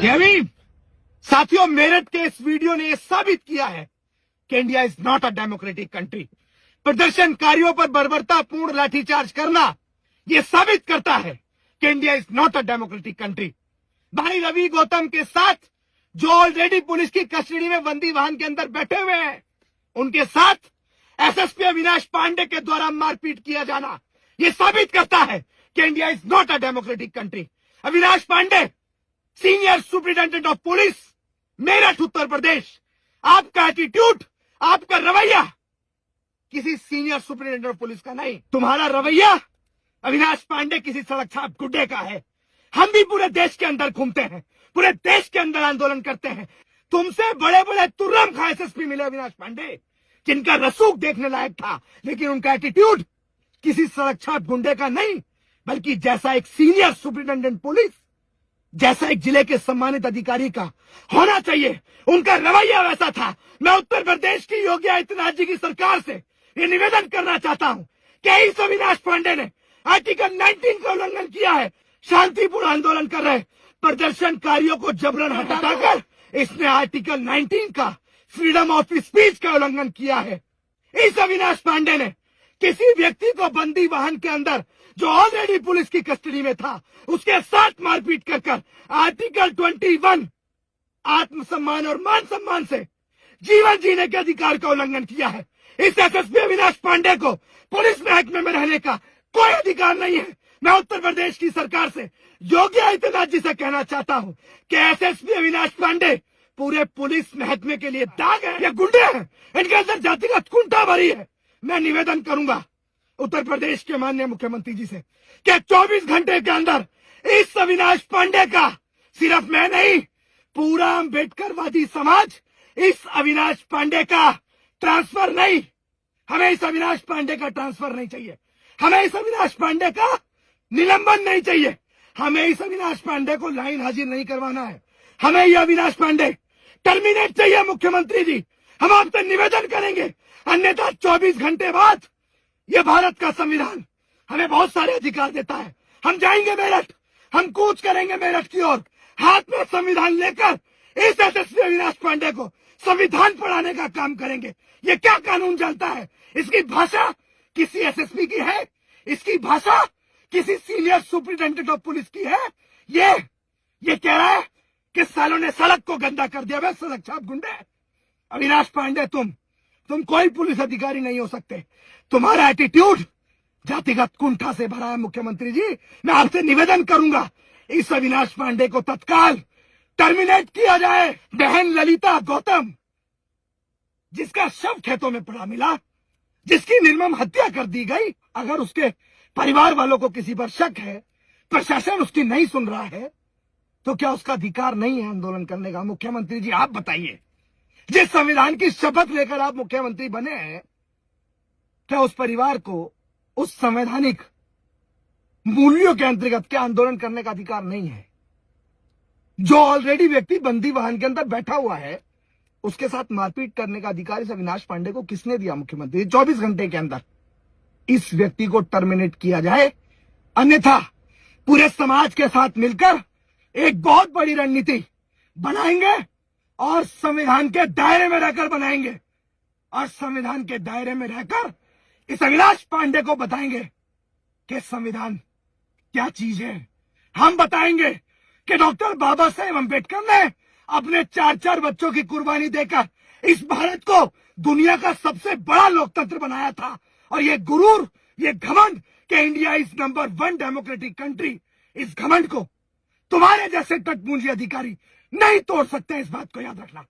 भी साथियों, मेरठ के इस वीडियो ने यह साबित किया है कि India is not a democratic country. प्रदर्शनकारियों पर बर्बरतापूर्ण लाठीचार्ज करना यह साबित करता है कि India is not a democratic country. भाई रवि गौतम के साथ जो ऑलरेडी पुलिस की कस्टडी में बंदी वाहन के अंदर बैठे हुए हैं, उनके साथ एसएसपी अविनाश पांडे के द्वारा मारपीट किया जाना यह साबित करता है कि India is not a democratic country. Avinash Pandey, senior superintendent of police, Meerut Uttar Pradesh, आपका एटीट्यूड, आपका रवैया किसी सीनियर सुपरिटेंडेंट ऑफ पुलिस का नहीं। तुम्हारा रवैया अविनाश पांडे किसी सड़क छाप गुड्डे का है। हम भी पूरे देश के अंदर घूमते हैं, पूरे देश के अंदर आंदोलन करते हैं। तुमसे बड़े बड़े तुर्रम खा एसएसपी मिले अविनाश पांडे, जिनका रसूख देखने लायक था, लेकिन उनका एटीट्यूड किसी सड़क छाप गुंडे का नहीं, बल्कि जैसा एक सीनियर सुपरिटेंडेंट पुलिस, जैसा एक जिले के सम्मानित अधिकारी का होना चाहिए, उनका रवैया वैसा था। मैं उत्तर प्रदेश की योगी आदित्यनाथ जी की सरकार से ये निवेदन करना चाहता हूं कि इस अविनाश पांडे ने आर्टिकल 19 का उल्लंघन किया है। शांतिपूर्ण आंदोलन कर रहे प्रदर्शनकारियों को जबरन हटाकर इसने आर्टिकल 19 का, फ्रीडम ऑफ स्पीच का उल्लंघन किया है। इस अविनाश पांडे ने किसी व्यक्ति को बंदी वाहन के अंदर जो ऑलरेडी पुलिस की कस्टडी में था, उसके साथ मारपीट कर आर्टिकल 21 आत्मसम्मान और मान सम्मान से जीवन जीने के अधिकार का उल्लंघन किया है। इस एसएसपी अविनाश पांडे को पुलिस महकमे में रहने का कोई अधिकार नहीं है। मैं उत्तर प्रदेश की सरकार से योगी आदित्यनाथ जी से कहना चाहता हूं कि एसएसपी अविनाश पांडे पूरे पुलिस महकमे के लिए दाग है, ये गुंडे हैं, इनके अंदर जातिगत कुंठा भरी है। मैं निवेदन करूंगा उत्तर प्रदेश के माननीय मुख्यमंत्री जी से कि 24 घंटे के अंदर इस अविनाश पांडे का, सिर्फ मैं नहीं, पूरा अम्बेडकरवादी समाज इस अविनाश पांडे का ट्रांसफर नहीं, हमें इस अविनाश पांडे का ट्रांसफर नहीं चाहिए, हमें इस अविनाश पांडे का निलंबन नहीं चाहिए, हमें इस अविनाश पांडे को लाइन हाजिर नहीं करवाना है, हमें यह अविनाश पांडे टर्मिनेट चाहिए। मुख्यमंत्री जी, हम आपसे निवेदन करेंगे, अन्यथा 24 घंटे बाद यह भारत का संविधान हमें बहुत सारे अधिकार देता है। हम जाएंगे मेरठ, हम कूच करेंगे मेरठ की ओर, हाथ में संविधान लेकर इस एसएसपी अविनाश पांडे को संविधान पढ़ाने का काम करेंगे। ये क्या कानून जानता है? इसकी भाषा किसी एसएसपी की है? इसकी भाषा किसी सीनियर सुपरिटेंडेंट ऑफ पुलिस की है? ये कह रहा है कि सालों ने सड़क को गंदा कर दिया। वे सड़क छाप गुंडे। अविनाश पांडे, तुम कोई पुलिस अधिकारी नहीं हो सकते। तुम्हारा एटीट्यूड जातिगत कुंठा से भरा है। मुख्यमंत्री जी, मैं आपसे निवेदन करूंगा, इस अविनाश पांडे को तत्काल टर्मिनेट किया जाए। बहन ललिता गौतम, जिसका शव खेतों में पड़ा मिला, जिसकी निर्मम हत्या कर दी गई, अगर उसके परिवार वालों को किसी पर शक है, प्रशासन उसकी नहीं सुन रहा है, तो क्या उसका अधिकार नहीं है आंदोलन करने का? मुख्यमंत्री जी, आप बताइए, जिस संविधान की शपथ लेकर आप मुख्यमंत्री बने हैं, क्या उस परिवार को उस संवैधानिक मूल्यों के अंतर्गत क्या आंदोलन करने का अधिकार नहीं है? जो ऑलरेडी व्यक्ति बंदी वाहन के अंदर बैठा हुआ है, उसके साथ मारपीट करने का अधिकार इस अविनाश पांडे को किसने दिया? मुख्यमंत्री, 24 घंटे के अंदर इस व्यक्ति को टर्मिनेट किया जाए, अन्यथा पूरे समाज के साथ मिलकर एक बहुत बड़ी रणनीति बनाएंगे और संविधान के दायरे में रहकर बनाएंगे, और संविधान के दायरे में रहकर इस अविनाश पांडे को बताएंगे कि संविधान क्या चीज है। हम बताएंगे कि डॉक्टर बाबा साहेब अम्बेडकर ने अपने 4-4 बच्चों की कुर्बानी देकर इस भारत को दुनिया का सबसे बड़ा लोकतंत्र बनाया था, और ये गुरूर, ये घमंड कि India is number 1 democratic country, इस घमंड को तुम्हारे जैसे टटपूंजी अधिकारी नहीं तोड़ सकते। इस बात को याद रखना।